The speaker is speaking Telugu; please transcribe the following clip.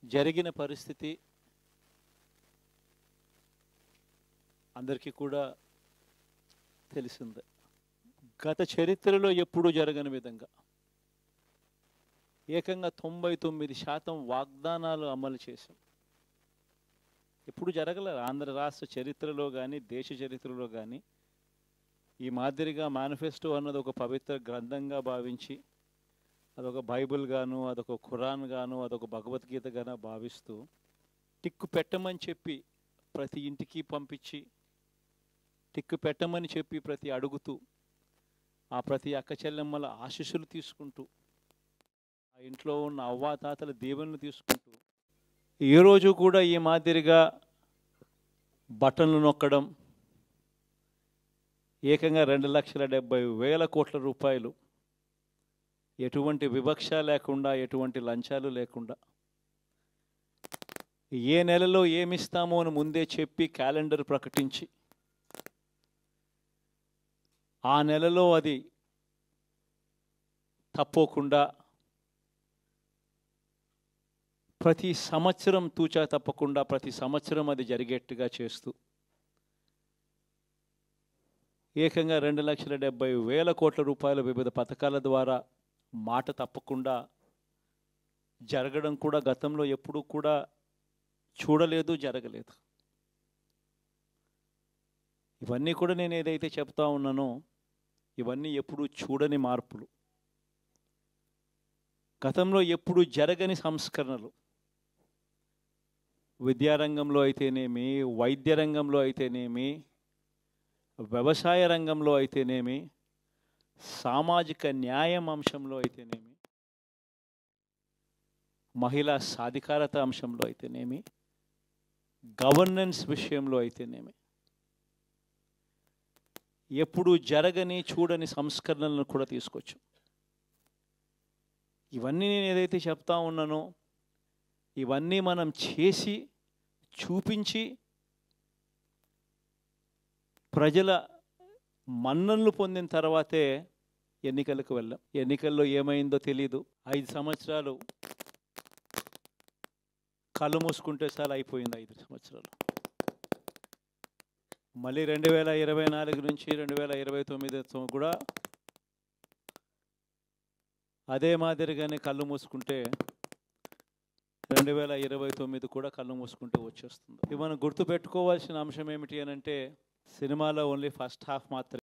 జరిగిన పరిస్థితి అందరికీ కూడా తెలిసిందే. గత చరిత్రలో ఎప్పుడూ జరగని విధంగా ఏకంగా 99% వాగ్దానాలు అమలు చేశాం. ఎప్పుడు జరగలేదు ఆంధ్ర రాష్ట్ర చరిత్రలో కానీ దేశ చరిత్రలో కానీ ఈ మాదిరిగా మేనిఫెస్టో అన్నది ఒక పవిత్ర గ్రంథంగా భావించి అదొక బైబిల్ గాను, అదొక ఖురాన్ గాను, అదొక భగవద్గీత గాను భావిస్తూ టిక్కు పెట్టమని చెప్పి ప్రతి ఇంటికి పంపించి టిక్కు పెట్టమని చెప్పి ప్రతి అడుగుతూ ఆ ప్రతి అక్క చెల్లెమ్మల ఆశీస్సులు తీసుకుంటూ ఆ ఇంట్లో ఉన్న అవ్వాతాతల దీవెనలు తీసుకుంటూ ఏ రోజు కూడా ఈ మాదిరిగా బటన్లు నొక్కడం ఏకంగా 2,70,000 కోట్ల రూపాయలు ఎటువంటి వివక్ష లేకుండా ఎటువంటి లంచాలు లేకుండా ఏ నెలలో ఏమిస్తామో అని ముందే చెప్పి క్యాలెండర్ ప్రకటించి ఆ నెలలో అది తప్పకుండా ప్రతి సంవత్సరం తూచా తప్పకుండా ప్రతి సంవత్సరం అది జరిగేట్టుగా చేస్తూ ఏకంగా 2,70,000 కోట్ల రూపాయల వివిధ పథకాల ద్వారా మాట తప్పకుండా జరగడం కూడా గతంలో ఎప్పుడూ కూడా చూడలేదు, జరగలేదు. ఇవన్నీ కూడా నేను ఏదైతే చెప్తా ఉన్నానో ఇవన్నీ ఎప్పుడూ చూడని మార్పులు, గతంలో ఎప్పుడూ జరగని సంస్కరణలు. విద్యారంగంలో అయితేనేమి, వైద్య రంగంలో అయితేనేమి, వ్యవసాయ రంగంలో అయితేనేమి, సామాజిక న్యాయం అంశంలో అయితేనేమి, మహిళా సాధికారత అంశంలో అయితేనేమి, గవర్నెన్స్ విషయంలో అయితేనేమి ఎప్పుడు జరగని చూడని సంస్కరణలను కూడా తీసుకొచ్చాం. ఇవన్నీ నేను ఏదైతే చెప్తా ఉన్నానో ఇవన్నీ మనం చేసి చూపించి ప్రజల మన్ననలు పొందిన తర్వాతే ఎన్నికలకు వెళ్ళాం. ఎన్నికల్లో ఏమైందో తెలీదు. 5 సంవత్సరాలు కళ్ళు మూసుకుంటే చాలా అయిపోయింది. 5 సంవత్సరాలు మళ్ళీ 2024 నుంచి 2029 కూడా అదే మాదిరిగానే కళ్ళు మూసుకుంటే 2029 కూడా కళ్ళు మూసుకుంటే వచ్చేస్తుంది. ఇవి మనం గుర్తుపెట్టుకోవాల్సిన అంశం ఏమిటి అని అంటే సినిమాలో ఓన్లీ ఫస్ట్ హాఫ్ మాత్రమే.